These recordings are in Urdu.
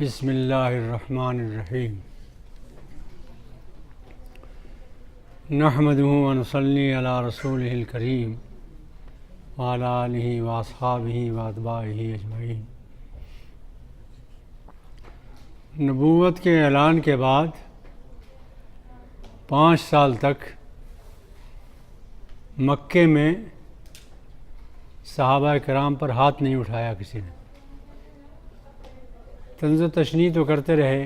بسم اللہ الرحمن الرحیم نحمدہ ونصلی علی رسولہ الکریم وعلی آلہ واصحابہ واتباعہ اجمعین۔ نبوت کے اعلان کے بعد 5 سال تک مکے میں صحابہ کرام پر ہاتھ نہیں اٹھایا کسی نے۔ طنز و تشنیع تو کرتے رہے،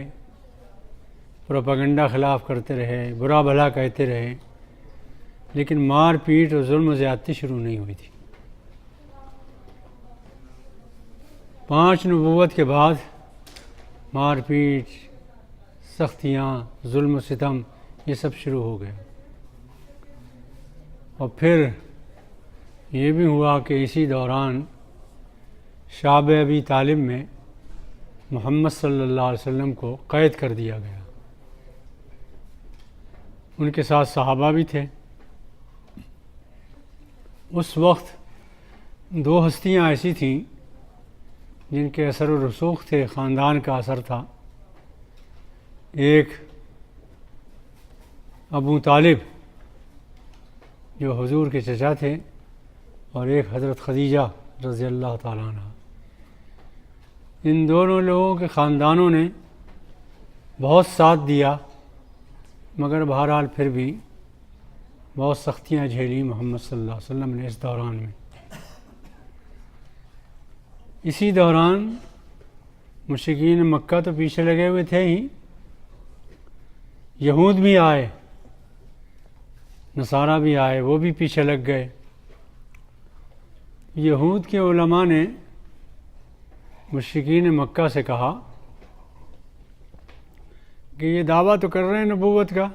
پروپیگنڈا خلاف کرتے رہے، برا بھلا کہتے رہے، لیکن مار پیٹ اور ظلم و زیادتی شروع نہیں ہوئی تھی۔ 5 نبوت کے بعد مار پیٹ، سختیاں، ظلم و ستم یہ سب شروع ہو گیا۔ اور پھر یہ بھی ہوا کہ اسی دوران شعب ابی طالب میں محمد صلی اللہ علیہ وسلم کو قید کر دیا گیا۔ ان کے ساتھ صحابہ بھی تھے۔ اس وقت 2 ہستیاں ایسی تھیں جن کے اثر و رسوخ تھے، خاندان کا اثر تھا۔ ایک ابو طالب جو حضور کے چچا تھے، اور ایک حضرت خدیجہ رضی اللہ تعالیٰ عنہ۔ ان دونوں لوگوں کے خاندانوں نے بہت ساتھ دیا، مگر بہرحال پھر بھی بہت سختیاں جھیلی محمد صلی اللہ علیہ وسلم نے اس دوران میں۔ اسی دوران مشرکین مکہ تو پیچھے لگے ہوئے تھے ہی، یہود بھی آئے، نصارہ بھی آئے، وہ بھی پیچھے لگ گئے۔ یہود کے علماء نے مشرکین مکہ سے کہا کہ یہ دعویٰ تو کر رہے ہیں نبوت کا،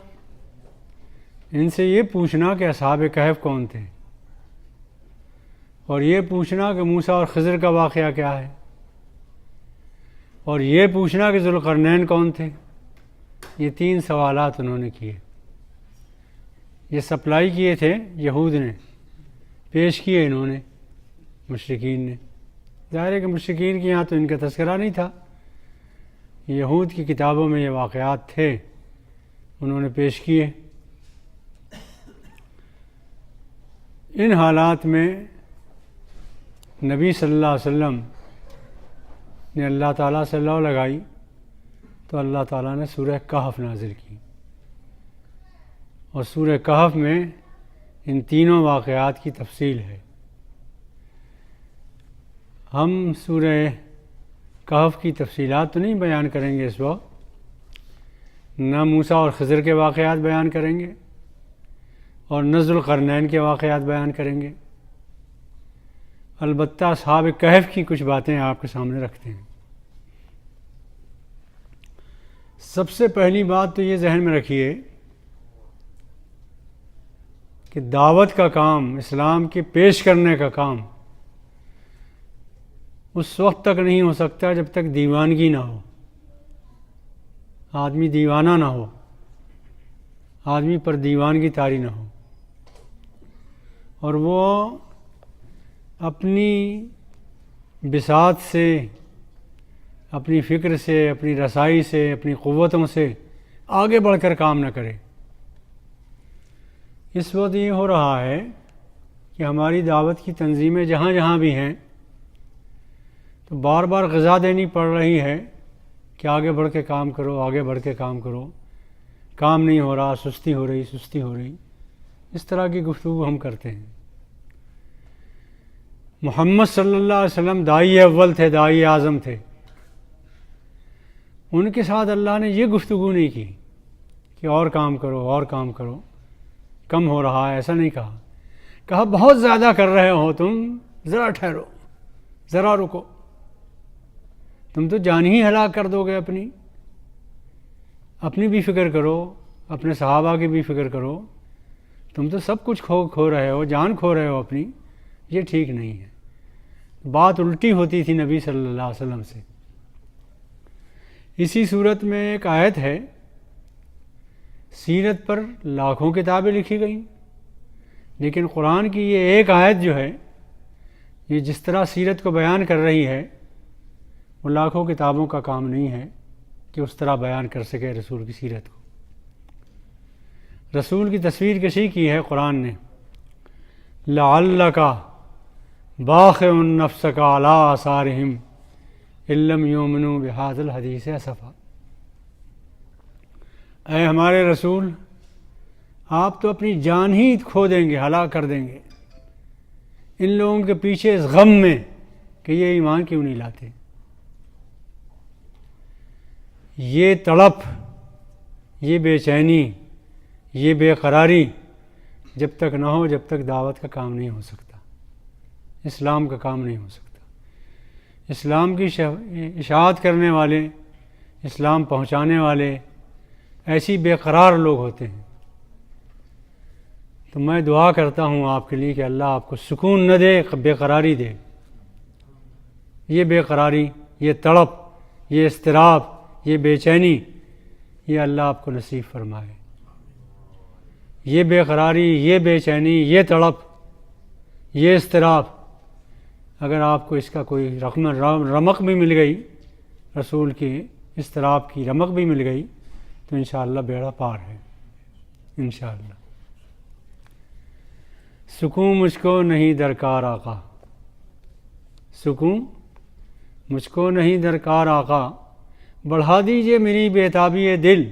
ان سے یہ پوچھنا کہ اصحاب کہف کون تھے، اور یہ پوچھنا کہ موسیٰ اور خضر کا واقعہ کیا ہے، اور یہ پوچھنا کہ ذوالقرنین کون تھے۔ یہ 3 سوالات انہوں نے کیے۔ یہ سپلائی کیے تھے یہود نے، پیش کیے انہوں نے مشرکین نے۔ ظاہر ہے کہ مشرکین کے یہاں تو ان کا تذکرہ نہیں تھا، یہود کی کتابوں میں یہ واقعات تھے، انہوں نے پیش کیے۔ ان حالات میں نبی صلی اللہ علیہ وسلم نے اللہ تعالیٰ سے لو لگائی تو اللہ تعالیٰ نے سورہ کہف نازل کی، اور سورہ کہف میں ان تینوں واقعات کی تفصیل ہے۔ ہم سورہ کہف کی تفصیلات تو نہیں بیان کریں گے اس وقت، نہ موسیٰ اور خضر کے واقعات بیان کریں گے، اور نہ ذوالقرنین کے واقعات بیان کریں گے۔ البتہ اصحاب کہف کی کچھ باتیں آپ کے سامنے رکھتے ہیں۔ سب سے پہلی بات تو یہ ذہن میں رکھیے کہ دعوت کا کام، اسلام کے پیش کرنے کا کام اس وقت تک نہیں ہو سکتا جب تک دیوانگی نہ ہو، آدمی دیوانہ نہ ہو، آدمی پر دیوانگی طاری نہ ہو، اور وہ اپنی بساط سے، اپنی فکر سے، اپنی رسائی سے، اپنی قوتوں سے آگے بڑھ کر کام نہ کرے۔ اس وقت یہ ہو رہا ہے کہ ہماری دعوت کی تنظیمیں جہاں جہاں بھی ہیں تو بار بار غذا دینی پڑ رہی ہے کہ آگے بڑھ کے کام کرو، آگے بڑھ کے کام کرو، کام نہیں ہو رہا، سستی ہو رہی۔ اس طرح کی گفتگو ہم کرتے ہیں۔ محمد صلی اللہ علیہ وسلم داعی اول تھے، داعی اعظم تھے، ان کے ساتھ اللہ نے یہ گفتگو نہیں کی کہ اور کام کرو، اور کام کرو، کم ہو رہا ہے، ایسا نہیں کہا۔ کہا بہت زیادہ کر رہے ہو تم، ذرا ٹھہرو، ذرا رکو، تم تو جان ہی ہلاک کر دو گے۔ اپنی بھی فکر کرو، اپنے صحابہ کی بھی فکر کرو، تم تو سب کچھ کھو رہے ہو، جان کھو رہے ہو اپنی، یہ ٹھیک نہیں ہے۔ بات الٹی ہوتی تھی نبی صلی اللہ علیہ وسلم سے۔ اسی صورت میں ایک آیت ہے، سیرت پر لاکھوں کتابیں لکھی گئیں، لیکن قرآن کی یہ ایک آیت جو ہے، یہ جس طرح سیرت کو بیان کر رہی ہے، وہ لاکھوں کتابوں کا کام نہیں ہے کہ اس طرح بیان کر سکے رسول کی سیرت کو. رسول کی تصویر کشی کی ہے قرآن نے. لعلک باخع نفسک علی آثارہم ان لم یؤمنوا بہذا الحدیث اسفا. اے ہمارے رسول، آپ تو اپنی جان ہی کھو دیں گے، ہلاک کر دیں گے ان لوگوں کے پیچھے اس غم میں کہ یہ ایمان کیوں نہیں لاتے. یہ تڑپ، یہ بے چینی، یہ بے قراری جب تک نہ ہو، جب تک دعوت کا کام نہیں ہو سکتا، اسلام کا کام نہیں ہو سکتا. اسلام کی اشاعت کرنے والے، اسلام پہنچانے والے ایسی بے قرار لوگ ہوتے ہیں. تو میں دعا کرتا ہوں آپ کے لیے کہ اللہ آپ کو سکون نہ دے، بے قراری دے. یہ بے قراری، یہ تڑپ، یہ اضطراب، یہ بے چینی، یہ اللہ آپ کو نصیب فرمائے. یہ بے قراری، یہ بے چینی، یہ تڑپ، یہ اضطراب، اگر آپ کو اس کا کوئی رمق بھی مل گئی، رسول کی اضطراب کی رمق بھی مل گئی، تو انشاءاللہ بیڑا پار ہے انشاءاللہ. سکون مجھ کو نہیں درکار آقا، سکون مجھ کو نہیں درکار آقا، بڑھا دیجئے میری بیتابی دل.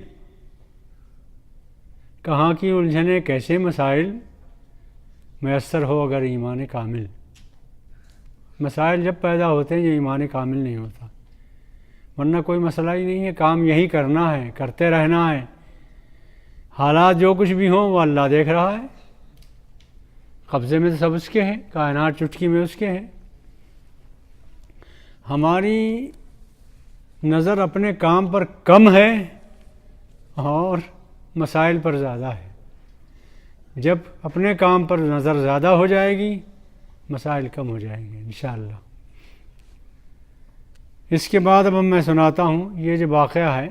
کہاں کی الجھنیں کیسے مسائل، میسر ہو اگر ایمان کامل. مسائل جب پیدا ہوتے ہیں یہ ایمان کامل نہیں ہوتا، ورنہ کوئی مسئلہ ہی نہیں ہے. کام یہی کرنا ہے، کرتے رہنا ہے. حالات جو کچھ بھی ہوں وہ اللہ دیکھ رہا ہے. قبضے میں تو سب اس کے ہیں، کائنات چٹکی میں اس کے ہیں. ہماری نظر اپنے کام پر کم ہے اور مسائل پر زیادہ ہے. جب اپنے کام پر نظر زیادہ ہو جائے گی، مسائل کم ہو جائیں گے انشاءاللہ. اس کے بعد اب میں سناتا ہوں یہ جو واقعہ ہے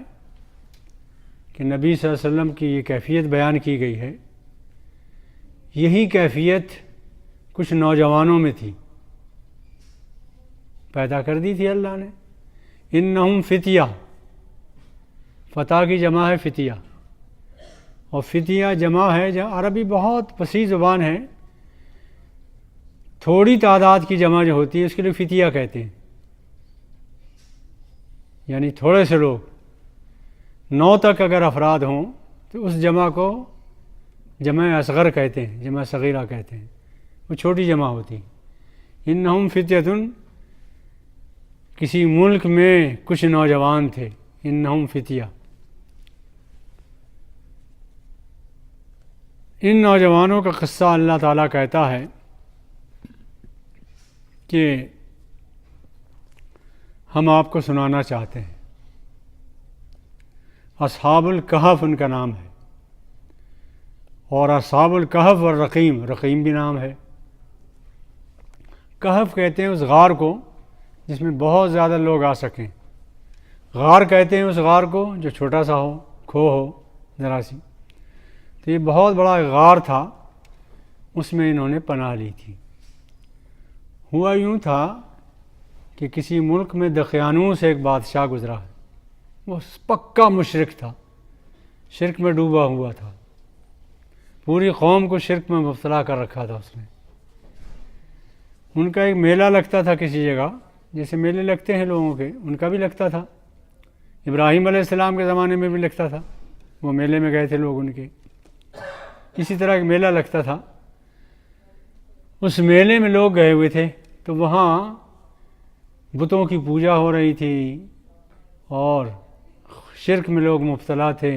کہ نبی صلی اللہ علیہ وسلم کی یہ کیفیت بیان کی گئی ہے. یہی کیفیت کچھ نوجوانوں میں تھی، پیدا کر دی تھی اللہ نے. انہم فتیہ، فتح کی جمع ہے فتیہ، اور فتیہ جمع ہے. عربی بہت وسیع زبان ہے، تھوڑی تعداد کی جمع جو ہوتی ہے اس کے لیے فتیہ کہتے ہیں. یعنی تھوڑے سے لوگ، 9 تک اگر افراد ہوں تو اس جمع کو جمع اصغر کہتے ہیں، جمع صغیرہ کہتے ہیں، وہ چھوٹی جمع ہوتی. انہم فتیۃ، کسی ملک میں کچھ نوجوان تھے. انہم فتیہ، ان نوجوانوں کا قصہ اللہ تعالیٰ کہتا ہے کہ ہم آپ کو سنانا چاہتے ہیں. اصحاب الکہف ان کا نام ہے، اور اصحاب الکہف اور رقیم، رقیم بھی نام ہے. کہف کہتے ہیں اس غار کو جس میں بہت زیادہ لوگ آ سکیں. غار کہتے ہیں اس غار کو جو چھوٹا سا ہو، کھو ہو ذرا سی. تو یہ بہت بڑا غار تھا، اس میں انہوں نے پناہ لی تھی. ہوا یوں تھا کہ کسی ملک میں دقیانوس ایک بادشاہ گزرا ہے. وہ پکا مشرک تھا، شرک میں ڈوبا ہوا تھا. پوری قوم کو شرک میں مبتلا کر رکھا تھا اس نے. ان کا ایک میلہ لگتا تھا کسی جگہ، جیسے میلے لگتے ہیں لوگوں کے، ان کا بھی لگتا تھا. ابراہیم علیہ السلام کے زمانے میں بھی لگتا تھا. وہ میلے میں گئے تھے لوگ ان کے. اسی طرح ایک میلہ لگتا تھا. اس میلے میں لوگ گئے ہوئے تھے تو وہاں بتوں کی پوجا ہو رہی تھی اور شرک میں لوگ مبتلا تھے.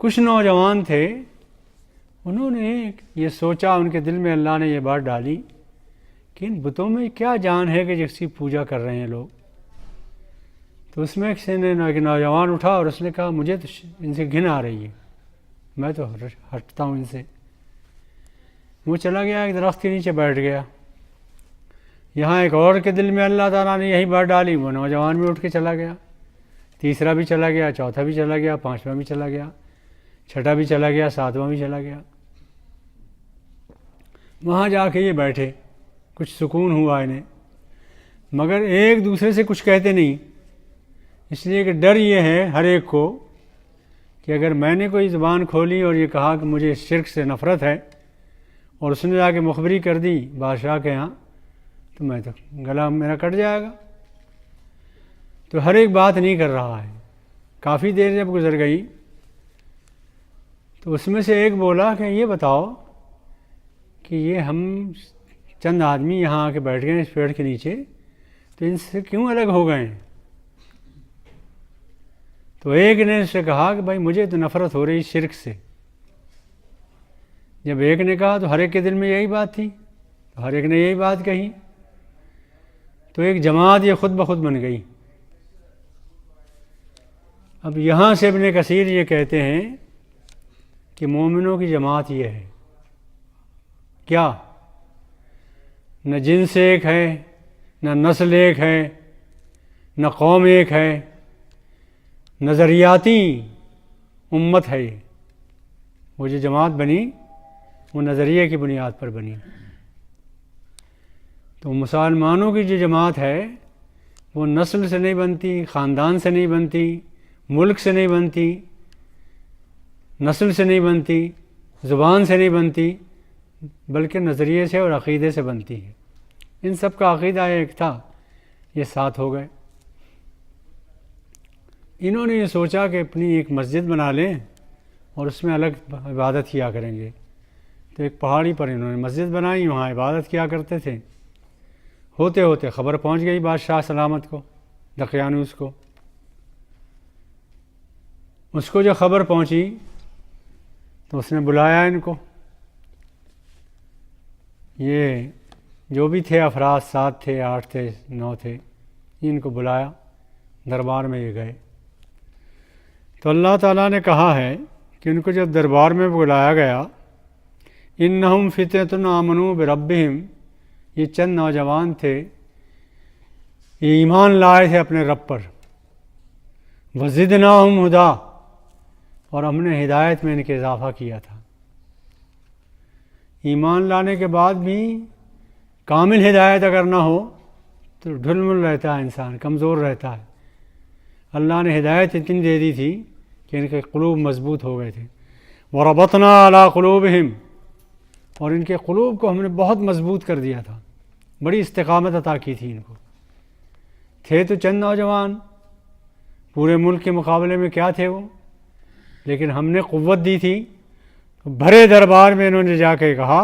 کچھ نوجوان تھے، انہوں نے یہ سوچا، ان کے دل میں اللہ نے یہ بات ڈالی کہ ان بتوں میں کیا جان ہے کہ جس کی پوجا کر رہے ہیں لوگ. تو اس میں ایک نوجوان اٹھا اور اس نے کہا مجھے تو ان سے گھن آ رہی ہے، میں تو ہٹتا ہوں ان سے. وہ چلا گیا، ایک درخت کے نیچے بیٹھ گیا. یہاں ایک اور کے دل میں اللہ تعالیٰ نے یہی بات ڈالی، وہ نوجوان بھی اٹھ کے چلا گیا. تیسرا بھی چلا گیا، چوتھا بھی چلا گیا، پانچواں بھی چلا گیا، چھٹا بھی چلا گیا، ساتواں بھی چلا گیا. وہاں جا کے یہ بیٹھے، کچھ سکون ہوا انہیں. مگر ایک دوسرے سے کچھ کہتے نہیں، اس لیے کہ ڈر یہ ہے ہر ایک کو کہ اگر میں نے کوئی زبان کھولی اور یہ کہا کہ مجھے شرک سے نفرت ہے اور اس نے جا کے مخبری کر دی بادشاہ کے ہاں، تو میں تو گلا میرا کٹ جائے گا۔ تو ہر ایک بات نہیں کر رہا ہے۔ کافی دیر جب گزر گئی تو اس میں سے ایک بولا کہ یہ بتاؤ کہ یہ ہم چند آدمی یہاں آ کے بیٹھ گئے ہیں اس پیڑ کے نیچے، تو ان سے کیوں الگ ہو گئے ہیں؟ تو ایک نے اس سے کہا کہ بھائی مجھے تو نفرت ہو رہی شرک سے۔ جب ایک نے کہا تو ہر ایک کے دل میں یہی بات تھی، تو ہر ایک نے یہی بات کہی، تو ایک جماعت یہ خود بخود بن گئی۔ اب یہاں سے ابن کثیر یہ کہتے ہیں کہ مومنوں کی جماعت یہ ہے کیا؟ نہ جنس ایک ہے، نہ نسل ایک ہے، نہ قوم ایک ہے، نظریاتی امت ہے۔ وہ جو جماعت بنی وہ نظریے کی بنیاد پر بنی۔ تو مسلمانوں کی جو جماعت ہے وہ نسل سے نہیں بنتی، خاندان سے نہیں بنتی، ملک سے نہیں بنتی، نسل سے نہیں بنتی، زبان سے نہیں بنتی، بلکہ نظریے سے اور عقیدے سے بنتی ہے۔ ان سب کا عقیدہ ایک تھا، یہ ساتھ ہو گئے۔ انہوں نے یہ سوچا کہ اپنی ایک مسجد بنا لیں اور اس میں الگ عبادت کیا کریں گے، تو ایک پہاڑی پر انہوں نے مسجد بنائی، وہاں عبادت کیا کرتے تھے۔ ہوتے ہوتے خبر پہنچ گئی بادشاہ سلامت کو، دقیانوس کو۔ اس کو جو خبر پہنچی تو اس نے بلایا ان کو، یہ جو بھی تھے افراد، 7 تھے، 8 تھے، 9 تھے، ان کو بلایا، دربار میں یہ گئے۔ تو اللہ تعالیٰ نے کہا ہے کہ ان کو جب دربار میں بلایا گیا، انہم فتنۃ آمنوا بربہم، یہ چند نوجوان تھے، یہ ایمان لائے تھے اپنے رب پر، وزدناہم ہدیٰ، اور ہم نے ہدایت میں ان کے اضافہ کیا تھا۔ ایمان لانے کے بعد بھی کامل ہدایت اگر نہ ہو تو ڈھل مل رہتا ہے انسان، کمزور رہتا ہے۔ اللہ نے ہدایت اتنی دے دی تھی کہ ان کے قلوب مضبوط ہو گئے تھے۔ وَرَبَطْنَا عَلَىٰ قُلُوبِهِمْ، اور ان کے قلوب کو ہم نے بہت مضبوط کر دیا تھا، بڑی استقامت عطا کی تھی ان کو۔ تھے تو چند نوجوان، پورے ملک کے مقابلے میں کیا تھے وہ، لیکن ہم نے قوت دی تھی۔ بھرے دربار میں انہوں نے جا کے کہا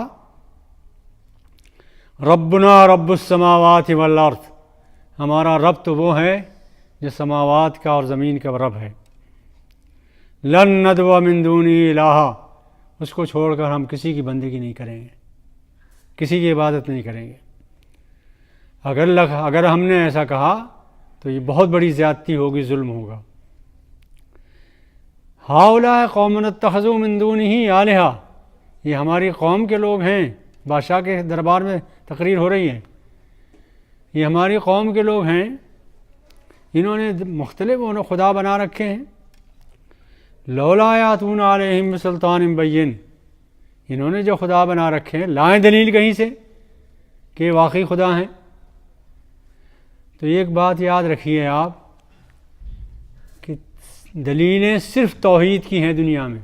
ربنا رب السماوات والارض، ہمارا رب تو وہ ہے جو سماوات کا اور زمین کا رب ہے۔ لن ندعو من دونہ الہا، اس کو چھوڑ کر ہم کسی کی بندگی نہیں کریں گے، کسی کی عبادت نہیں کریں گے۔ اگر ہم نے ایسا کہا تو یہ بہت بڑی زیادتی ہوگی، ظلم ہوگا۔ ہؤلاء قوم اتخذوا من دونہ آلہہ، یہ ہماری قوم کے لوگ ہیں، بادشاہ کے دربار میں تقریر ہو رہی ہے، یہ ہماری قوم کے لوگ ہیں، انہوں نے مختلف خدا بنا رکھے ہیں۔ لولا یاتون علیہم بسلطان بین، انہوں نے جو خدا بنا رکھے ہیں لائیں دلیل کہیں سے کہ واقعی خدا ہیں۔ تو ایک بات یاد رکھیے آپ کہ دلیلیں صرف توحید کی ہیں دنیا میں،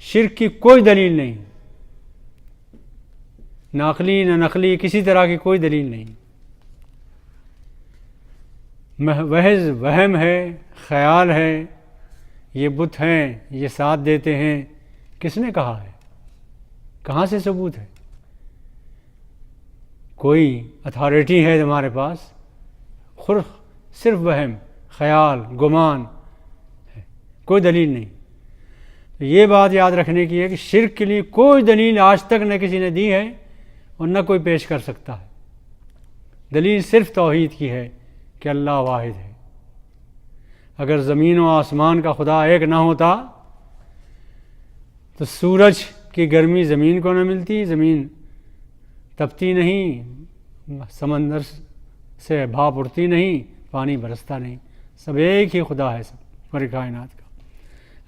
شرک کی کوئی دلیل نہیں، نہ عقلی نہ نقلی، کسی طرح کی کوئی دلیل نہیں۔ محض وہم ہے، خیال ہے، یہ بت ہیں، یہ ساتھ دیتے ہیں، کس نے کہا ہے؟ کہاں سے ثبوت ہے؟ کوئی اتھارٹی ہے ہمارے پاس؟ صرف وہم، خیال، گمان ہے، کوئی دلیل نہیں۔ تو یہ بات یاد رکھنے کی ہے کہ شرک کے لیے کوئی دلیل آج تک نہ کسی نے دی ہے اور نہ کوئی پیش کر سکتا ہے۔ دلیل صرف توحید کی ہے کہ اللہ واحد ہے۔ اگر زمین و آسمان کا خدا ایک نہ ہوتا تو سورج کی گرمی زمین کو نہ ملتی، زمین تپتی نہیں، سمندر سے بھاپ اڑتی نہیں، پانی برستا نہیں۔ سب ایک ہی خدا ہے، سب پوری کائنات کا۔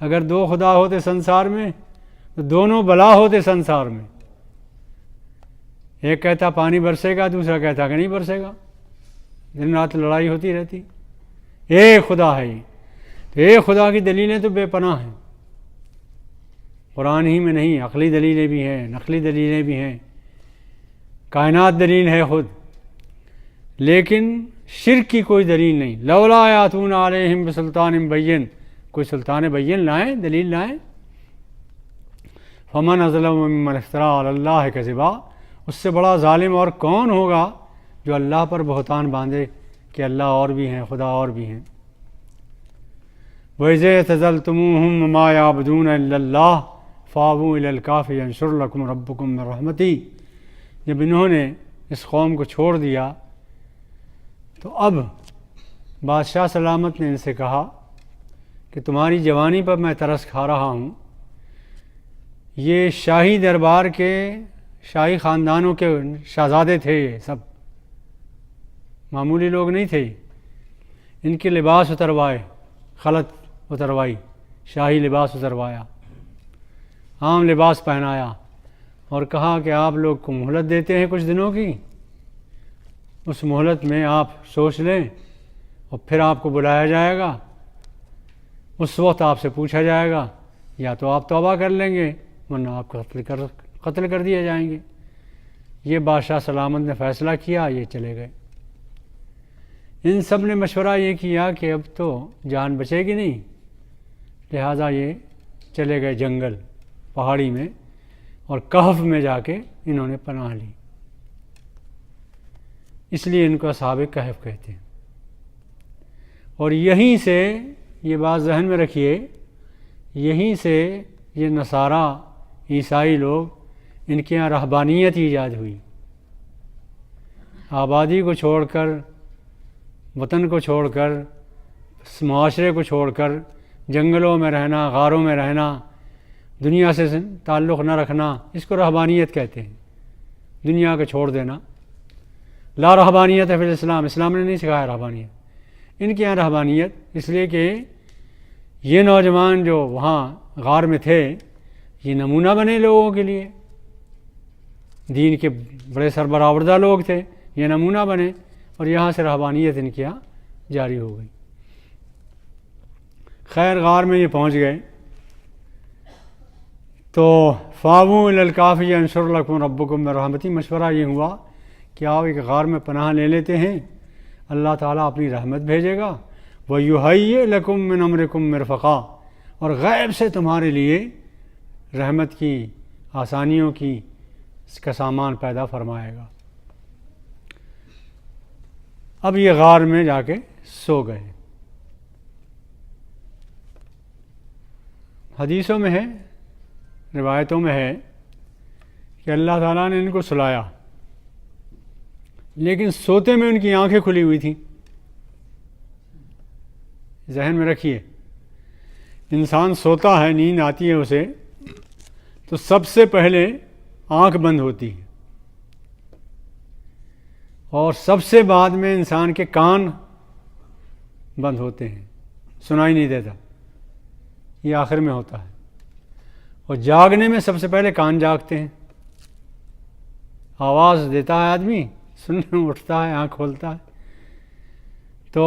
اگر دو خدا ہوتے سنسار میں تو دونوں بلا ہوتے سنسار میں، ایک کہتا پانی برسے گا، دوسرا کہتا کہ نہیں برسے گا۔ دن رات لڑائی ہوتی رہتی. ایک خدا ہے یہ. تو ایک خدا کی دلیلیں تو بے پناہ ہیں. قرآن ہی میں نہیں، عقلی دلیلیں بھی ہیں، نقلی دلیلیں بھی ہیں، کائنات دلیل ہے خود. لیکن شرک کی کوئی دلیل نہیں. لولا یاتون علیہم بسلطان بین، کوئی سلطان بین لائیں، دلیل لائیں. فمن اظلم ممن افترى علی اللہ کذبا، اس سے بڑا ظالم اور کون ہوگا جو اللہ پر بہتان باندھے کہ اللہ اور بھی ہیں، خدا اور بھی ہیں. وَإِذَا اعْتَزَلْتُمُوهُمْ وَمَا يَعْبُدُونَ إِلَّا اللَّهَ فَأْوُوا إِلَى الْكَهْفِ يَنشُرْ لَكُمْ رَبُّكُم مِّن رَحْمَتِهِ. جب انہوں نے اس قوم کو چھوڑ دیا تو اب بادشاہ سلامت نے ان سے کہا کہ تمہاری جوانی پر میں ترس کھا رہا ہوں. یہ شاہی دربار کے، شاہی خاندانوں کے شہزادے تھے، یہ سب معمولی لوگ نہیں تھے. ان کے لباس اتروائے، خلط اتروائی، شاہی لباس اتروایا، عام لباس پہنایا اور کہا کہ آپ لوگ کو مہلت دیتے ہیں کچھ دنوں کی، اس مہلت میں آپ سوچ لیں اور پھر آپ کو بلایا جائے گا. اس وقت آپ سے پوچھا جائے گا، یا تو آپ توبہ کر لیں گے ورنہ آپ کو قتل کر دیے جائیں گے. یہ بادشاہ سلامت نے فیصلہ کیا، یہ چلے گئے. ان سب نے مشورہ یہ کیا کہ اب تو جان بچے گی نہیں، لہٰذا یہ چلے گئے جنگل، پہاڑی میں، اور کہف میں جا کے انہوں نے پناہ لی. اس لیے ان کو اصحاب کہف کہتے ہیں. اور یہیں سے یہ بات ذہن میں رکھیے، یہیں سے یہ نصارہ، عیسائی لوگ، ان کے یہاں رہبانیت ایجاد ہوئی. آبادی کو چھوڑ کر، وطن کو چھوڑ کر، معاشرے کو چھوڑ کر جنگلوں میں رہنا، غاروں میں رہنا، دنیا سے تعلق نہ رکھنا، اس کو رہبانیت کہتے ہیں. دنیا کو چھوڑ دینا. لا رہبانیت فی الاسلام، اسلام نے نہیں سکھایا رہبانیت. ان کے یہاں رہبانیت اس لیے کہ یہ نوجوان جو وہاں غار میں تھے یہ نمونہ بنے لوگوں کے لیے، دین کے بڑے سربراوردہ لوگ تھے، یہ نمونہ بنے، اور یہاں سے رہبانیت ان کے یہاں جاری ہو گئی. خیر غار میں یہ پہنچ گئے تو فاووا الی الکہف ینشر لکم ربکم من رحمتہ. مشورہ یہ ہوا کہ آپ ایک غار میں پناہ لے لیتے ہیں، اللہ تعالیٰ اپنی رحمت بھیجے گا. وَيُهَيِّئْ لَكُم مِّنْ أَمْرِكُم مِّرْفَقًا، اور غیب سے تمہارے لیے رحمت کی، آسانیوں کی، اس کا سامان پیدا فرمائے گا. اب یہ غار میں جا کے سو گئے. حدیثوں میں ہے، روایتوں میں ہے کہ اللہ تعالیٰ نے ان کو سلایا، لیکن سوتے میں ان کی آنکھیں کھلی ہوئی تھیں. ذہن میں رکھیے، انسان سوتا ہے، نیند آتی ہے اسے، تو سب سے پہلے آنکھ بند ہوتی ہے، اور سب سے بعد میں انسان کے کان بند ہوتے ہیں، سنائی نہیں دیتا، یہ آخر میں ہوتا ہے. اور جاگنے میں سب سے پہلے کان جاگتے ہیں، آواز دیتا ہے آدمی، سننے اٹھتا ہے، آنکھ کھولتا ہے. تو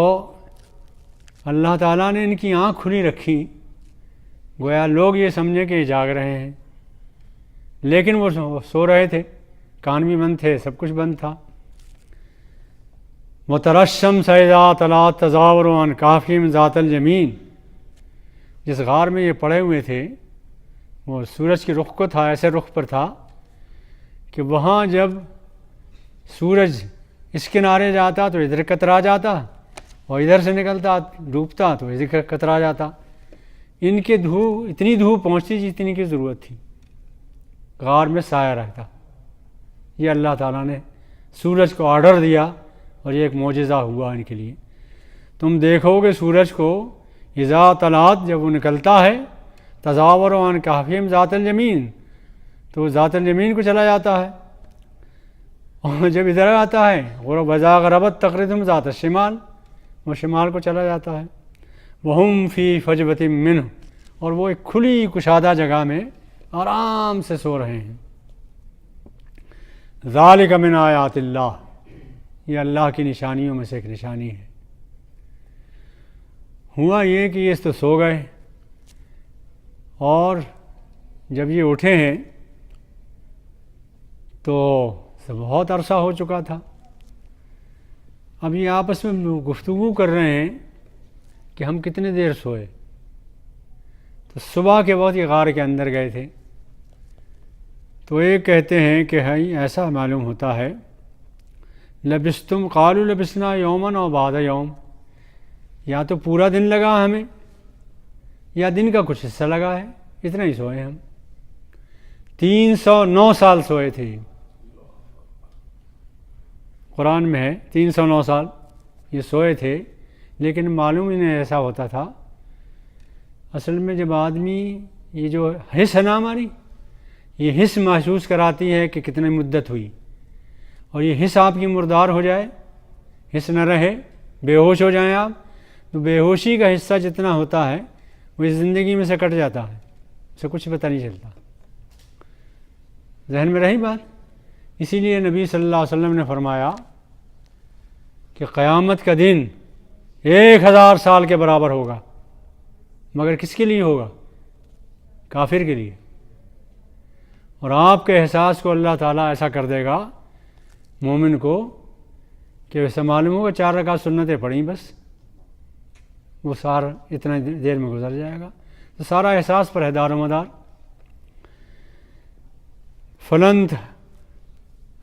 اللہ تعالیٰ نے ان کی آنکھ کھلی رکھی، گویا لوگ یہ سمجھیں کہ یہ جاگ رہے ہیں، لیکن وہ سو رہے تھے، کان بھی بند تھے، سب کچھ بند تھا. وَتَرَى الشَّمْسَ إِذَا طَلَعَتْ تَزَاوَرُ عَنْ كَهْفِهِمْ ذَاتَ الْيَمِينِ. جس غار میں یہ پڑے ہوئے تھے وہ سورج کے رخ کو تھا، ایسے رخ پر تھا کہ وہاں جب سورج اس کنارے جاتا تو ادھر کترا جاتا، اور ادھر سے نکلتا ڈوبتا تو ادھر کترا جاتا. ان کے دھوپ، اتنی دھوپ پہنچتی جتنی کی ضرورت تھی، غار میں سایہ رہتا. یہ اللہ تعالیٰ نے سورج کو آرڈر دیا، اور یہ ایک معجزہ ہوا ان کے لیے. تم دیکھو گے سورج کو اذا طلعت، جب وہ نکلتا ہے، تزاور عن کہفہم ذات الیمین، تو وہ ذات الیمین کو چلا جاتا ہے، اور جب ادھر آتا ہے وَإِذَا غَرَبَتْ تَقْرِضُهُمْ ذات الشمال، وہ شمال کو چلا جاتا ہے. وَهُمْ فِي فَجْوَةٍ مِّنْهُ، اور وہ ایک کھلی کشادہ جگہ میں آرام سے سو رہے ہیں. ذَلِكَ مِنْ آیاتِ اللہ، یہ اللہ کی نشانیوں میں سے ایک نشانی ہے۔ ہوا یہ کہ یہ تو سو گئے، اور جب یہ اٹھے ہیں تو بہت عرصہ ہو چکا تھا۔ اب یہ آپس میں گفتگو کر رہے ہیں کہ ہم کتنے دیر سوئے۔ تو صبح کے وقت یہ غار کے اندر گئے تھے، تو ایک کہتے ہیں کہ بھائی ایسا معلوم ہوتا ہے، لبستم قالوا لبسنا یومن اور بعد یوم، یا تو پورا دن لگا ہمیں یا دن کا کچھ حصہ لگا ہے، اتنا ہی سوئے ہم۔ 309 سال سوئے تھے، قرآن میں ہے 309 سال یہ سوئے تھے۔ لیکن معلوم انہیں ایسا ہوتا تھا، اصل میں جب آدمی یہ جو حس ہے نا ہماری، یہ حس محسوس کراتی ہے کہ کتنی مدت ہوئی، اور یہ حس آپ کی مردار ہو جائے، حس نہ رہے، بے ہوش ہو جائیں آپ، تو بے ہوشی کا حصہ جتنا ہوتا ہے وہ اس زندگی میں سے کٹ جاتا ہے، اسے کچھ پتہ نہیں چلتا۔ ذہن میں رہی بات؟ اسی لیے نبی صلی اللہ علیہ وسلم نے فرمایا کہ قیامت کا دن 1000 سال کے برابر ہوگا، مگر کس کے لیے ہوگا؟ کافر کے لیے۔ اور آپ کے احساس کو اللہ تعالیٰ ایسا کر دے گا مومن کو کہ ویسا معلوم ہوگا 4 رکعت سنتیں پڑھیں بس، وہ سارا اتنا دیر میں گزر جائے گا، تو سارا احساس پر ہے دار و مدار۔ فلنت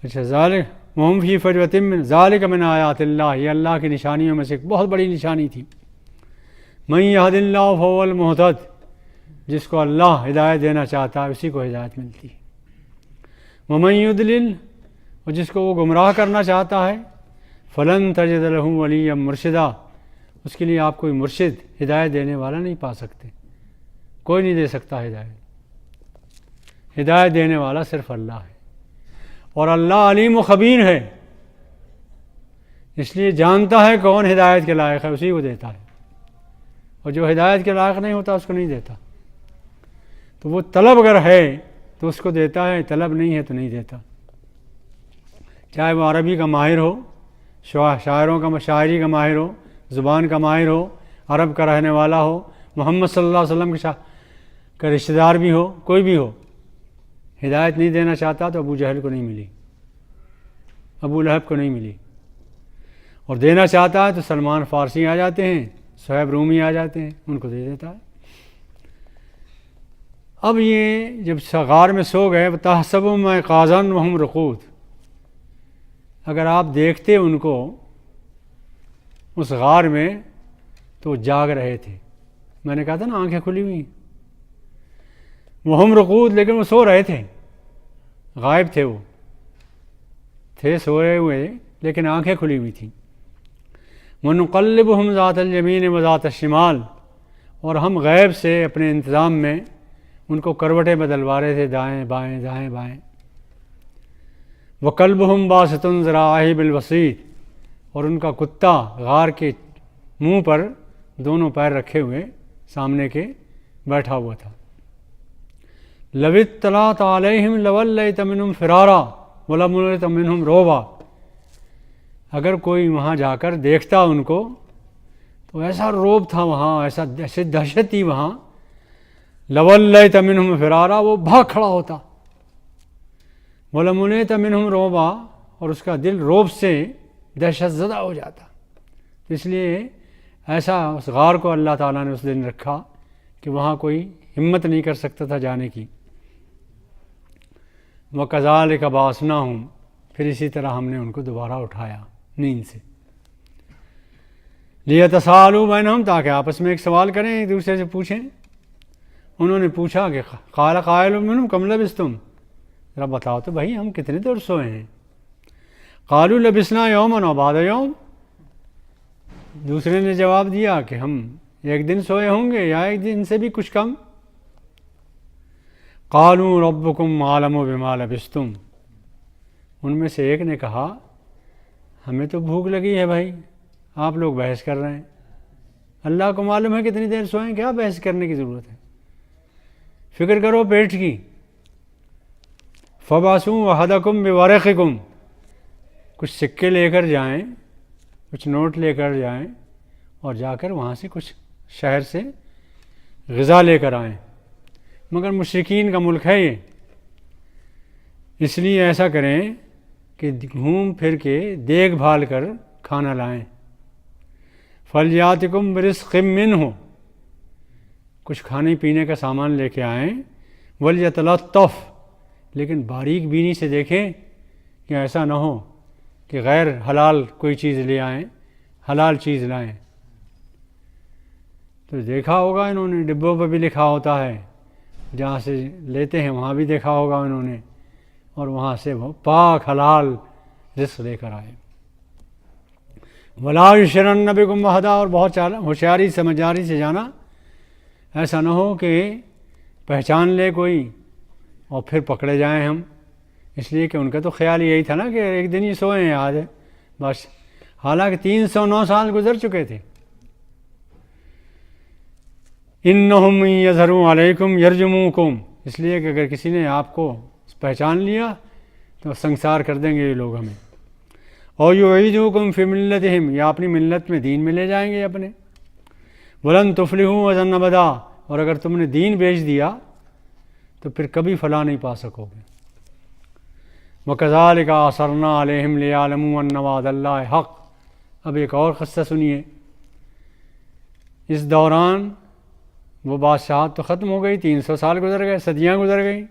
اچھا ذالک وہم فی فجوۃ من ذالک من آیات اللہ، یہ اللہ کی نشانیوں میں سے ایک بہت بڑی نشانی تھی۔ من یہد اللہ فہو المہتد، جس کو اللہ ہدایت دینا چاہتا ہے اسی کو ہدایت ملتی ہے۔ ومن یضلل، اور جس کو وہ گمراہ کرنا چاہتا ہے، فلن تجد لہ ولیا مرشدا، اس کے لیے آپ کوئی مرشد ہدایت دینے والا نہیں پا سکتے، کوئی نہیں دے سکتا ہدایت۔ ہدایت دینے والا صرف اللہ ہے، اور اللہ علیم و خبیر ہے، اس لیے جانتا ہے کون ہدایت کے لائق ہے، اسی کو دیتا ہے، اور جو ہدایت کے لائق نہیں ہوتا اس کو نہیں دیتا۔ تو وہ طلب اگر ہے تو اس کو دیتا ہے، طلب نہیں ہے تو نہیں دیتا، چاہے وہ عربی کا ماہر ہو، شاعروں کا شاعری کا ماہر ہو، زبان کا ماہر ہو، عرب کا رہنے والا ہو، محمد صلی اللہ علیہ وسلم کا رشتہ دار بھی ہو، کوئی بھی ہو، ہدایت نہیں دینا چاہتا تو ابو جہل کو نہیں ملی، ابو لہب کو نہیں ملی، اور دینا چاہتا ہے تو سلمان فارسی آ جاتے ہیں، صہیب رومی آ جاتے ہیں، ان کو دے دیتا ہے۔ اب یہ جب غار میں سو گئے، تحسبهم ایقاظا وهم رقود، اگر آپ دیکھتے ان کو اس غار میں تو وہ جاگ رہے تھے، میں نے کہا تھا نا آنکھیں کھلی ہوئی، وهم رقود، لیکن وہ سو رہے تھے، غائب تھے، وہ تھے سوئے ہوئے لیکن آنکھیں کھلی ہوئی تھیں۔ وَنُقَلِّبُهُمْ ذَاتَ الْيَمِينِ وَذَاتَ الشِّمَالِ، اور ہم غیب سے اپنے انتظام میں ان کو کروٹیں بدلوا رہے تھے، دائیں بائیں دائیں بائیں۔ وَقَلْبُهُمْ بَاسِطٌ ذِرَاعَيْهِ بِالْوَسِيطِ، اور ان کا کتا غار کے منہ پر دونوں پیر رکھے ہوئے سامنے کے بیٹھا ہوا تھا۔ لَوِ اطَّلَعْتَ عَلَيْهِمْ لَوَلَّيْتَ مِنْهُمْ فِرَارًا وَلَمُلِئْتَ مِنْهُمْ رُعْبًا، اگر کوئی وہاں جا کر دیکھتا ان کو تو ایسا روب تھا وہاں، ایسے دہشت تھی وہاں، لَوَلَّيْتَ مِنْهُمْ فِرَارًا، وہ بھاگ کھڑا ہوتا، وَلَمُلِئْتَ مِنْهُمْ رُعْبًا، اور اس کا دل روب سے دہشت زدہ ہو جاتا۔ اس لیے ایسا اس غار کو اللہ تعالیٰ نے اس دن رکھا کہ وہاں کوئی ہمت نہیں کر سکتا تھا جانے کی۔ وَكَذَلِكَ بَعَثْنَاهُمْ، پھر اسی طرح ہم نے ان کو دوبارہ اٹھایا نیند سے، لِيَتَسَاءَلُوا بَيْنَهُمْ، تاکہ آپس میں ایک سوال کریں، ایک دوسرے سے پوچھیں۔ انہوں نے پوچھا کہ قَالَ قَائِلٌ مِّنْهُمْ كَمْ لَبِثْتُمْ، ذرا بتاؤ تو بھائی ہم کتنے دیر سوئے ہیں؟ قَالُوا لَبِثْنَا يَوْمًا وَبَعْضَ يَوْمٍ، دوسرے نے جواب دیا کہ ہم ایک دن سوئے ہوں گے یا ایک دن سے بھی کچھ کم۔ قَالُوا رَبُّكُمْ أَعْلَمُ بِمَا لَبِثْتُمْ، ان میں سے ایک نے کہا ہمیں تو بھوک لگی ہے بھائی، آپ لوگ بحث کر رہے ہیں، اللہ کو معلوم ہے کتنی دیر سوئیں، کیا بحث کرنے کی ضرورت ہے، فکر کرو پیٹ کی۔ فَبَعْثُوا أَحَدَكُمْ بِوَرِقِكُمْ، کچھ سکے لے کر جائیں، کچھ نوٹ لے کر جائیں اور جا کر وہاں سے کچھ شہر سے غذا لے کر آئیں، مگر مشرکین کا ملک ہے یہ، اس لیے ایسا کریں کہ گھوم پھر کے دیکھ بھال کر کھانا لائیں۔ فَلْيَأْتِكُمْ بِرِزْقٍ مِّنْهُ، کچھ کھانے پینے کا سامان لے کے آئیں، وَلْيَتَلَطَّفْ، لیکن باریک بینی سے دیکھیں کہ ایسا نہ ہو کہ غیر حلال کوئی چیز لے آئیں، حلال چیز لائیں۔ تو دیکھا ہوگا انہوں نے، ڈبوں پہ بھی لکھا ہوتا ہے، جہاں سے لیتے ہیں وہاں بھی دیکھا ہوگا انہوں نے، اور وہاں سے وہ پاک حلال رزق لے کر آئے۔ وَلَا يُشْرِكْنَ بِكُمْ أَحَدًا، اور بہت ہوشیاری سمجھداری سے جانا، ایسا نہ ہو کہ پہچان لے کوئی اور پھر پکڑے جائیں ہم، اس لیے کہ ان کا تو خیال یہی تھا نا کہ ایک دن ہی سوئے ہیں آج بس، حالانکہ 309 سال گزر چکے تھے۔ اِنَّهُمْ إِن يَظْهَرُوا عَلَيْكُمْ يَرْجُمُوكُمْ، اس لیے کہ اگر کسی نے آپ کو پہچان لیا تو سنسار کر دیں گے یہ لوگ ہمیں۔ اور يُعِيدُوكُمْ فِي مِلَّتِهِمْ، یا اپنی ملت میں، دین میں لے جائیں گے اپنے۔ وَلَن تُفْلِحُوا إِذًا أَبَدًا، اور اگر تم نے دین بیچ دیا تو پھر کبھی فلاح نہیں پا سکو گے۔ وَكَذَلِكَ أَعْثَرْنَا عَلَيْهِمْ لِيَعْلَمُوا أَنَّ وَعْدَ اللَّهِ حَقٌّ۔ اب ایک اور قصہ سنیے۔ اس دوران وہ بادشاہت تو ختم ہو گئی، 300 سال گزر گئے، صدیاں گزر گئیں۔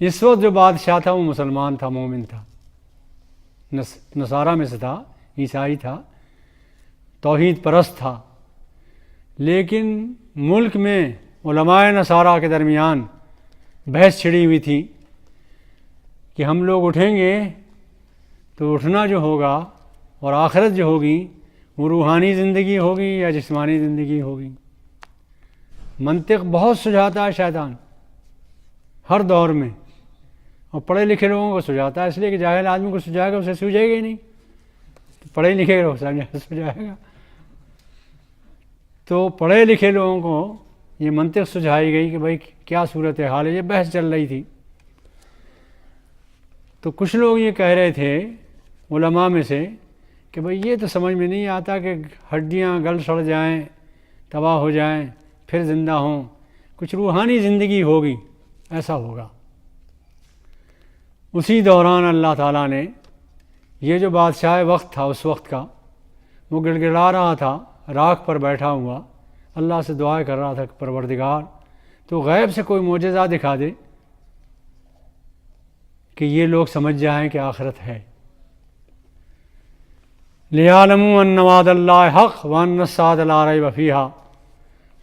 اس وقت جو بادشاہ تھا وہ مسلمان تھا، مومن تھا، نصارہ میں سے تھا، عیسائی تھا، توحید پرست تھا، لیکن ملک میں علماء نصارہ کے درمیان بحث چھڑی ہوئی تھی کہ ہم لوگ اٹھیں گے تو اٹھنا جو ہوگا اور آخرت جو ہوگی وہ روحانی زندگی ہوگی یا جسمانی زندگی ہوگی۔ منطق بہت سجھاتا ہے شیطان ہر دور میں، اور پڑھے لکھے لوگوں کو سجھاتا ہے، اس لیے کہ جاہل آدمی کو سجھائے گا اسے سوجھے گا ہی نہیں، پڑھے لکھے لوگ سجھائے گا۔ تو پڑھے لکھے لوگوں کو یہ منطق سجھائی گئی کہ بھائی کیا صورت حال ہے، یہ بحث چل رہی تھی۔ تو کچھ لوگ یہ کہہ رہے تھے علماء میں سے کہ بھائی یہ تو سمجھ میں نہیں آتا کہ ہڈیاں گل سڑ جائیں، تباہ ہو جائیں، پھر زندہ ہوں، کچھ روحانی زندگی ہوگی، ایسا ہوگا۔ اسی دوران اللہ تعالیٰ نے یہ جو بادشاہ وقت تھا اس وقت کا، وہ گڑ گڑا رہا تھا راکھ پر بیٹھا ہوا، اللہ سے دعائیں کر رہا تھا کہ پروردگار تو غیب سے کوئی معجزہ دکھا دے کہ یہ لوگ سمجھ جائیں کہ آخرت ہے۔ لِيَعْلَمُوا أَنَّ وَعْدَ اللَّهِ حَقٌّ وَأَنَّ السَّاعَةَ لَا رَيْبَ فِيهَا،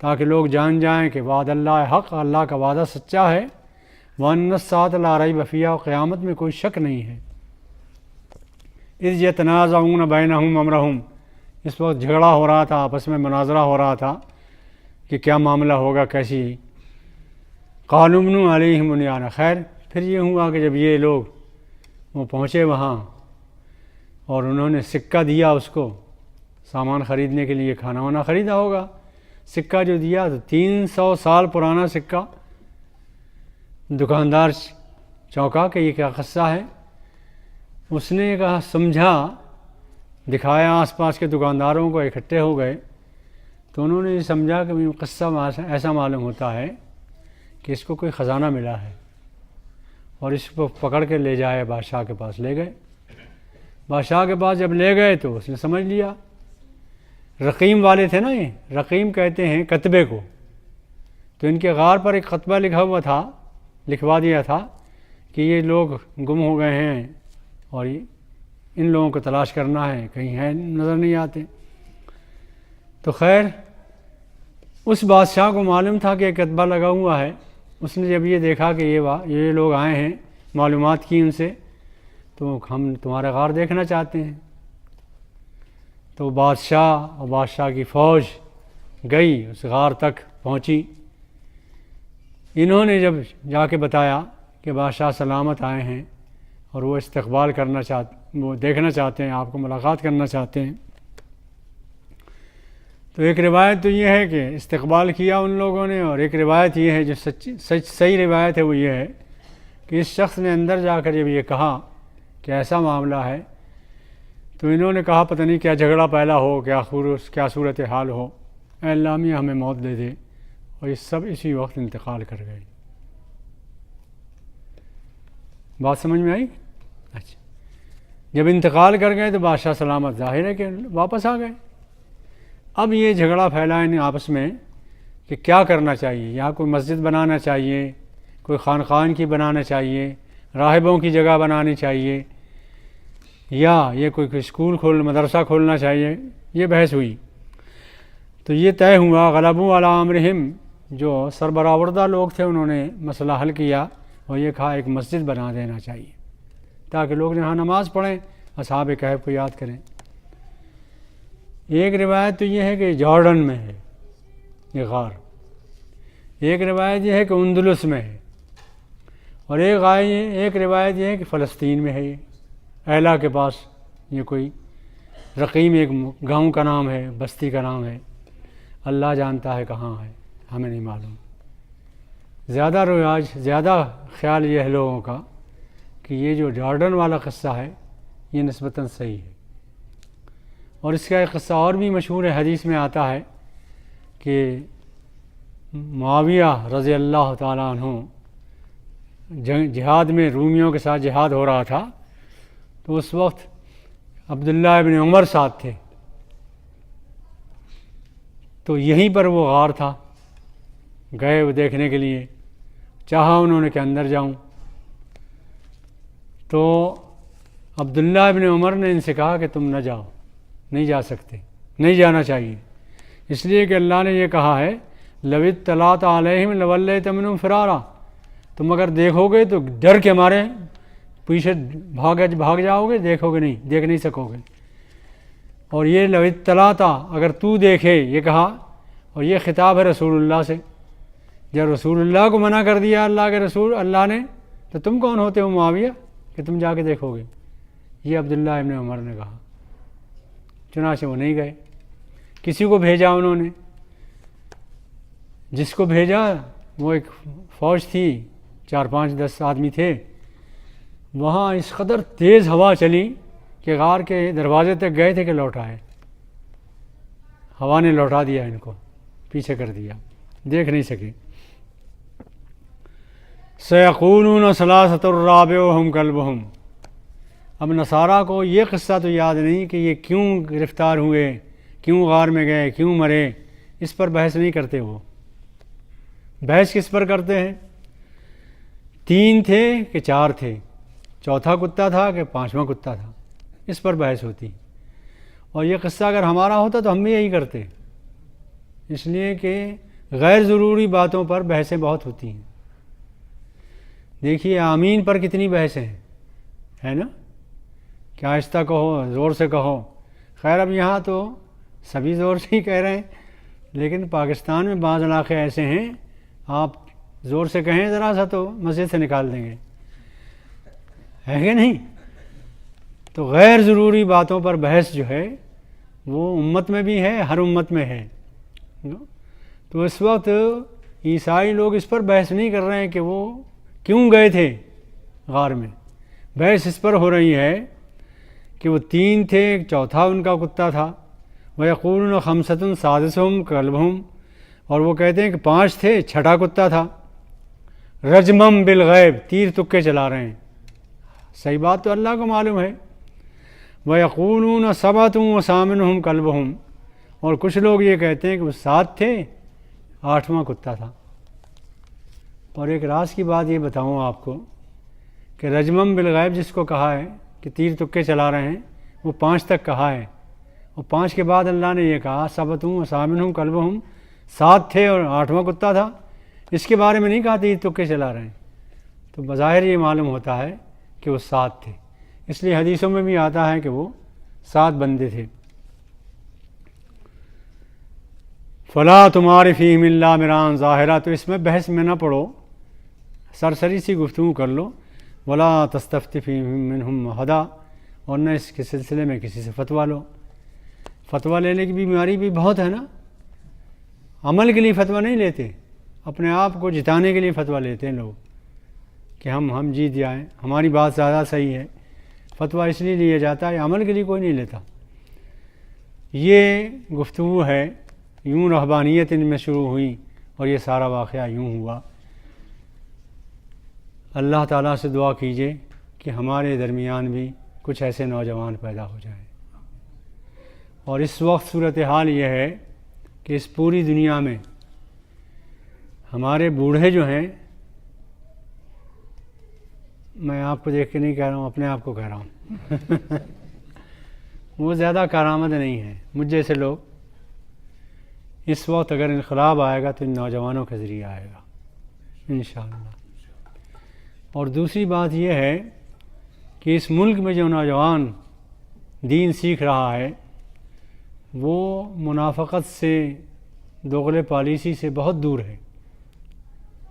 تاکہ لوگ جان جائیں کہ وعد اللہ حق، اللہ کا وعدہ سچا ہے، وَأَنَّ السَّاعَةَ لَا رَيْبَ فِيهَا، اور قیامت میں کوئی شک نہیں ہے۔ اِذْ يَتَنَازَعُونَ بَيْنَهُمْ أَمْرَهُمْ، اس وقت جھگڑا ہو رہا تھا، آپس میں مناظرہ ہو رہا تھا کہ کیا معاملہ ہوگا، کیسی۔ قَالُوا ابْنُوا عَلَيْهِم بُنْيَانًا، خیر پھر یہ ہوا کہ جب یہ لوگ وہ پہنچے وہاں اور انہوں نے سکہ دیا اس کو سامان خریدنے کے لیے، کھانا وانا خریدا ہوگا، سکہ جو دیا تو 300 سال پرانا سکہ، دکاندار چونکا کہ یہ کیا قصہ ہے، اس نے کہا سمجھا، دکھایا آس پاس کے دکانداروں کو، اکٹھے ہو گئے تو انہوں نے یہ سمجھا کہ قصہ ایسا معلوم ہوتا ہے کہ اس کو کوئی خزانہ ملا ہے، اور اس کو پکڑ کے لے جائے بادشاہ کے پاس، لے گئے۔ بادشاہ کے پاس جب لے گئے تو اس نے سمجھ لیا، رقیم والے تھے نا، یہ رقیم کہتے ہیں کتبے کو، تو ان کے غار پر ایک خطبہ لکھا ہوا تھا، لکھوا دیا تھا کہ یہ لوگ گم ہو گئے ہیں اور ان لوگوں کو تلاش کرنا ہے، کہیں ہیں نظر نہیں آتے۔ تو خیر اس بادشاہ کو معلوم تھا کہ ایک کتبہ لگا ہوا ہے، اس نے جب یہ دیکھا کہ یہ لوگ آئے ہیں، معلومات کی ان سے، تو ہم تمہارا غار دیکھنا چاہتے ہیں۔ تو بادشاہ اور بادشاہ کی فوج گئی، اس غار تک پہنچی۔ انہوں نے جب جا کے بتایا کہ بادشاہ سلامت آئے ہیں اور وہ استقبال کرنا وہ دیکھنا چاہتے ہیں، آپ کو ملاقات کرنا چاہتے ہیں، تو ایک روایت تو یہ ہے کہ استقبال کیا ان لوگوں نے، اور ایک روایت یہ ہے جو صحیح روایت ہے، وہ یہ ہے کہ اس شخص نے اندر جا کر جب یہ کہا کہ ایسا معاملہ ہے، تو انہوں نے کہا پتہ نہیں کیا جھگڑا پہلا ہو، کیا صورت حال ہو، اے اللہ میاں ہمیں موت دے دے، اور یہ سب اسی وقت انتقال کر گئے۔ بات سمجھ میں آئی؟ اچھا، جب انتقال کر گئے تو بادشاہ سلامت، ظاہر ہے کہ واپس آ گئے۔ اب یہ جھگڑا پھیلا ان آپس میں کہ کیا کرنا چاہیے، یہاں کوئی مسجد بنانا چاہیے، کوئی خانقاہ کی بنانا چاہیے، راہبوں کی جگہ بنانی چاہیے، یا یہ کوئی اسکول مدرسہ کھولنا چاہیے، یہ بحث ہوئی۔ تو یہ طے ہوا، غلبوا علی امرہم، جو سربراوردہ لوگ تھے انہوں نے مسئلہ حل کیا اور یہ کہا ایک مسجد بنا دینا چاہیے تاکہ لوگ یہاں نماز پڑھیں، اصحاب کہف کو یاد کریں۔ ایک روایت تو یہ ہے کہ جارڈن میں ہے یہ غار، ایک روایت یہ ہے کہ اندلس میں ہے، اور ایک روایت یہ ہے کہ فلسطین میں ہے، یہ ایلا کے پاس یہ کوئی رقیم ایک گاؤں کا نام ہے، بستی کا نام ہے، اللہ جانتا ہے کہاں ہے، ہمیں نہیں معلوم۔ زیادہ خیال یہ ہے لوگوں کا کہ یہ جو جارڈن والا قصہ ہے یہ نسبتاً صحیح ہے، اور اس کا ایک قصہ اور بھی مشہور ہے، حدیث میں آتا ہے کہ معاویہ رضی اللہ تعالیٰ عنہ جہاد میں رومیوں کے ساتھ جہاد ہو رہا تھا، تو اس وقت عبداللہ ابن عمر ساتھ تھے، تو یہیں پر وہ غار تھا، گئے وہ دیکھنے کے لیے، چاہا انہوں نے کہ اندر جاؤں، تو عبداللہ ابن عمر نے ان سے کہا کہ تم نہ جاؤ، نہیں جا سکتے، نہیں جانا چاہیے، اس لیے کہ اللہ نے یہ کہا ہے لو اطلعت علیہم لولیت منہم فرارا، تم اگر دیکھو گے تو ڈر کے مارے پیچھے بھاگ جاؤ گے، دیکھو گے نہیں، دیکھ نہیں سکو گے۔ اور یہ لو اطلعت، اگر تو دیکھے، یہ کہا، اور یہ خطاب ہے رسول اللہ سے، جب رسول اللہ کو منع کر دیا اللہ کے رسول اللہ نے، تو تم کون ہوتے ہو معاویہ کہ تم جا کے دیکھو گے؟ یہ عبداللہ ابن عمر نے کہا۔ چنانچہ وہ نہیں گئے، کسی کو بھیجا انہوں نے، جس کو بھیجا وہ ایک فوج تھی، 4-5-10 آدمی تھے، وہاں اس قدر تیز ہوا چلی کہ غار کے دروازے تک گئے تھے کہ لوٹ آئے، ہوا نے لوٹا دیا، ان کو پیچھے کر دیا، دیکھ نہیں سکے۔ سیقولون ثلاثۃ رابعہم کلبہم، اب نصارہ کو یہ قصہ تو یاد نہیں کہ یہ کیوں گرفتار ہوئے، کیوں غار میں گئے، کیوں مرے، اس پر بحث نہیں کرتے۔ وہ بحث کس پر کرتے ہیں؟ 3 تھے کہ 4 تھے، چوتھا کتا تھا کہ 5واں کتا تھا، اس پر بحث ہوتی۔ اور یہ قصہ اگر ہمارا ہوتا تو ہم بھی یہی کرتے، اس لیے کہ غیر ضروری باتوں پر بحثیں بہت ہوتی ہیں۔ دیکھیے آمین پر کتنی بحثیں ہیں، ہے نا، کہ آہستہ کہو، زور سے کہو۔ خیر اب یہاں تو سبھی زور سے ہی کہہ رہے ہیں، لیکن پاکستان میں بعض علاقے ایسے ہیں آپ زور سے کہیں ذرا سا تو مسجد سے نکال دیں گے، ہے کہ نہیں؟ تو غیر ضروری باتوں پر بحث جو ہے وہ امت میں بھی ہے، ہر امت میں ہے۔ تو اس وقت عیسائی لوگ اس پر بحث نہیں کر رہے ہیں کہ وہ کیوں گئے تھے غار میں، بحث اس پر ہو رہی ہے کہ وہ 3 تھے، ایک چوتھا ان کا کتا تھا، وَيَقُولُونَ خَمْسَةٌ سَادِسُهُمْ كَلْبُهُمْ، اور وہ کہتے ہیں کہ 5 تھے، چھٹا کتا تھا، رجمم بالغیب، تیر تکے چلا رہے ہیں، صحیح بات تو اللہ کو معلوم ہے۔ وَيَقُولُونَ سَبْعَةٌ وَثَامِنُهُمْ كَلْبُهُمْ، اور کچھ لوگ یہ کہتے ہیں کہ وہ 7 تھے، 8واں کتا تھا۔ اور ایک راز کی بات یہ بتاؤں آپ کو کہ رجمم بالغیب جس کو کہا ہے کہ تیر تکے چلا رہے ہیں، وہ 5 تک کہا ہے، اور 5 کے بعد اللہ نے یہ کہا سبعۃ وثامنہم کلبہم، 7 تھے اور 8واں کتا تھا، اس کے بارے میں نہیں کہا تیر تکے چلا رہے ہیں۔ تو بظاہر یہ معلوم ہوتا ہے کہ وہ 7 تھے، اس لیے حدیثوں میں بھی آتا ہے کہ وہ 7 بندے تھے۔ فلا تمار فیہم الا مراء ظاہرا، تو اس میں بحث میں نہ پڑو، سرسری سی گفتگو کر لو، ولا تستفت فیہم منہم احدا، اور نہ اس کے سلسلے میں کسی سے فتویٰ لو۔ فتویٰ لینے کی بیماری بھی بہت ہے نا، عمل کے لیے فتویٰ نہیں لیتے، اپنے آپ کو جتانے کے لیے فتویٰ لیتے ہیں لوگ کہ ہم جیت جائیں، ہماری بات زیادہ صحیح ہے، فتویٰ اس لیے لیا جاتا ہے، عمل کے لیے کوئی نہیں لیتا۔ یہ گفتگو ہے، یوں رہبانیت ان میں شروع ہوئی اور یہ سارا واقعہ یوں ہوا۔ اللہ تعالیٰ سے دعا کیجیے کہ ہمارے درمیان بھی کچھ ایسے نوجوان پیدا ہو جائیں۔ اور اس وقت صورتحال یہ ہے کہ اس پوری دنیا میں ہمارے بوڑھے جو ہیں، میں آپ کو دیکھ کے نہیں کہہ رہا ہوں، اپنے آپ کو کہہ رہا ہوں وہ زیادہ کارآمد نہیں ہیں مجھ جیسے لوگ۔ اس وقت اگر انقلاب آئے گا تو ان نوجوانوں کے ذریعے آئے گا انشاءاللہ۔ اور دوسری بات یہ ہے کہ اس ملک میں جو نوجوان دین سیکھ رہا ہے وہ منافقت سے، دوغلے پالیسی سے بہت دور ہے،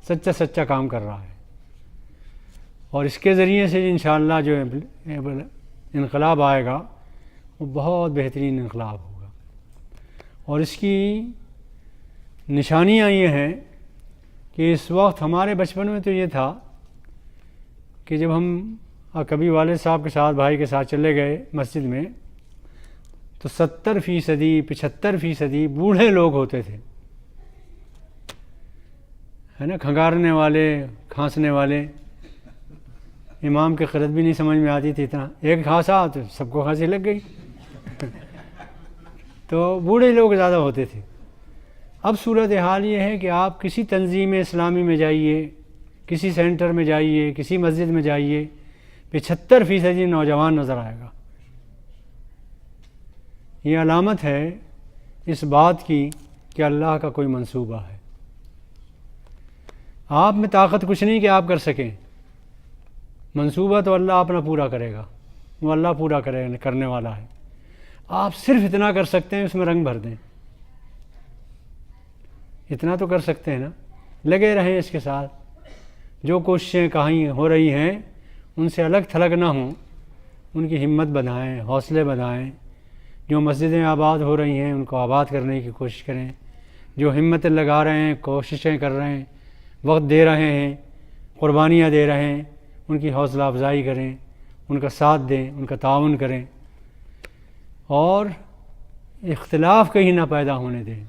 سچا کام کر رہا ہے، اور اس کے ذریعے سے انشاءاللہ جو انقلاب آئے گا وہ بہت بہترین انقلاب ہوگا۔ اور اس کی نشانیاں یہ ہیں کہ اس وقت ہمارے بچپن میں تو یہ تھا کہ جب ہم کبھی والد صاحب کے ساتھ، بھائی کے ساتھ چلے گئے مسجد میں تو 70% 75% بوڑھے لوگ ہوتے تھے، ہے نا، کھنگارنے والے، کھانسنے والے۔ امام کی قرت بھی نہیں سمجھ میں آتی تھی، اتنا ایک کھانسا تو سب کو کھانسی لگ گئی تو بوڑھے لوگ زیادہ ہوتے تھے۔ اب صورتحال یہ ہے کہ آپ کسی تنظیم اسلامی میں جائیے، کسی سینٹر میں جائیے، کسی مسجد میں جائیے، 75% نوجوان نظر آئے گا۔ یہ علامت ہے اس بات کی کہ اللہ کا کوئی منصوبہ ہے۔ آپ میں طاقت کچھ نہیں کہ آپ کر سکیں، منصوبہ تو اللہ اپنا پورا کرے گا، وہ اللہ پورا کرنے والا ہے۔ آپ صرف اتنا کر سکتے ہیں، اس میں رنگ بھر دیں، اتنا تو کر سکتے ہیں نا، لگے رہیں اس کے ساتھ۔ جو کوششیں کہیں ہو رہی ہیں ان سے الگ تھلگ نہ ہوں، ان کی ہمت بڑھائیں، حوصلے بڑھائیں۔ جو مسجدیں آباد ہو رہی ہیں ان کو آباد کرنے کی کوشش کریں، جو ہمتیں لگا رہے ہیں، کوششیں کر رہے ہیں، وقت دے رہے ہیں، قربانیاں دے رہے ہیں، ان کی حوصلہ افزائی کریں، ان کا ساتھ دیں، ان کا تعاون کریں، اور اختلاف کہیں نہ پیدا ہونے دیں،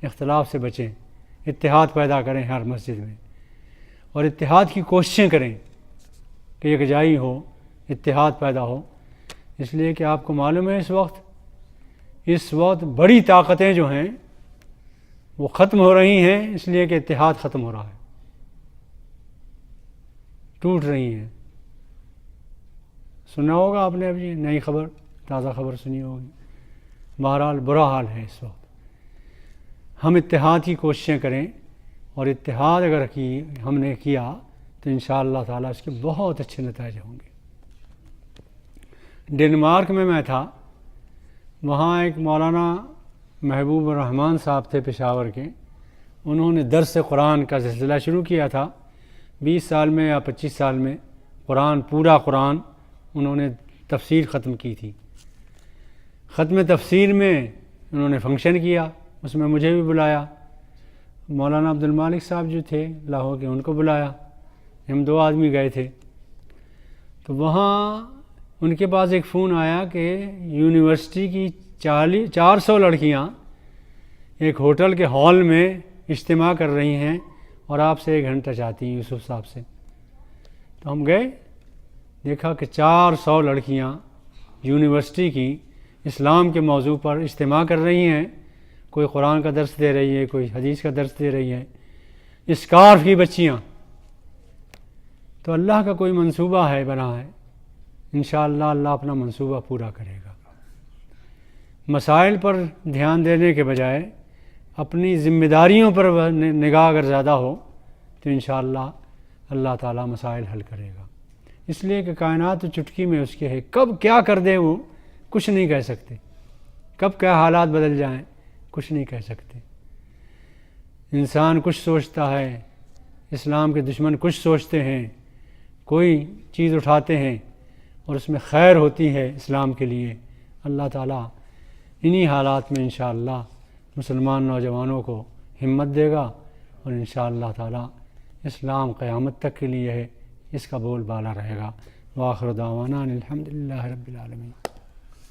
اختلاف سے بچیں، اتحاد پیدا کریں ہر مسجد میں، اور اتحاد کی کوششیں کریں کہ یکجائی ہو، اتحاد پیدا ہو۔ اس لیے کہ آپ کو معلوم ہے اس وقت بڑی طاقتیں جو ہیں وہ ختم ہو رہی ہیں، اس لیے کہ اتحاد ختم ہو رہا ہے، ٹوٹ رہی ہیں۔ سنا ہوگا آپ نے ابھی نئی خبر، تازہ خبر سنی ہوگی۔ بہرحال برا حال ہے اس وقت۔ ہم اتحاد کی کوششیں کریں، اور اتحاد اگر ہم نے کیا تو انشاءاللہ تعالیٰ اس کے بہت اچھے نتائج ہوں گے۔ ڈنمارک میں تھا، وہاں ایک مولانا محبوب الرحمن صاحب تھے پشاور کے، انہوں نے درس قرآن کا سلسلہ شروع کیا تھا 20 سال میں یا 25 سال میں، پورا قرآن انہوں نے تفسیر ختم کی تھی۔ ختم تفسیر میں انہوں نے فنکشن کیا، اس میں مجھے بھی بلایا، مولانا عبد المالک صاحب جو تھے لاہور کے ان کو بلایا، ہم 2 آدمی گئے تھے۔ تو وہاں ان کے پاس ایک فون آیا کہ یونیورسٹی کی 400 لڑکیاں ایک ہوٹل کے ہال میں اجتماع کر رہی ہیں اور آپ سے 1 گھنٹہ چاہتی ہیں، یوسف صاحب سے۔ تو ہم گئے، دیکھا کہ 400 لڑکیاں یونیورسٹی کی اسلام کے موضوع پر اجتماع کر رہی ہیں، کوئی قرآن کا درس دے رہی ہے، کوئی حدیث کا درس دے رہی ہے، اسکارف کی بچیاں۔ تو اللہ کا کوئی منصوبہ ہے، بنا ہے، انشاءاللہ اللہ اپنا منصوبہ پورا کرے گا۔ مسائل پر دھیان دینے کے بجائے اپنی ذمہ داریوں پر نگاہ اگر زیادہ ہو تو انشاءاللہ اللہ تعالیٰ مسائل حل کرے گا۔ اس لیے کہ کائنات چٹکی میں اس کے ہے، کب کیا کر دے وہ کچھ نہیں کہہ سکتے، کب کیا حالات بدل جائیں کچھ نہیں کہہ سکتے۔ انسان کچھ سوچتا ہے، اسلام کے دشمن کچھ سوچتے ہیں، کوئی چیز اٹھاتے ہیں اور اس میں خیر ہوتی ہے اسلام کے لیے، اللہ تعالیٰ انہی حالات میں انشاءاللہ مسلمان نوجوانوں کو ہمت دے گا، اور انشاءاللہ تعالیٰ اسلام قیامت تک کے لیے ہے، اس کا بول بالا رہے گا۔ وآخر دعوانا الحمدللہ رب العالمین.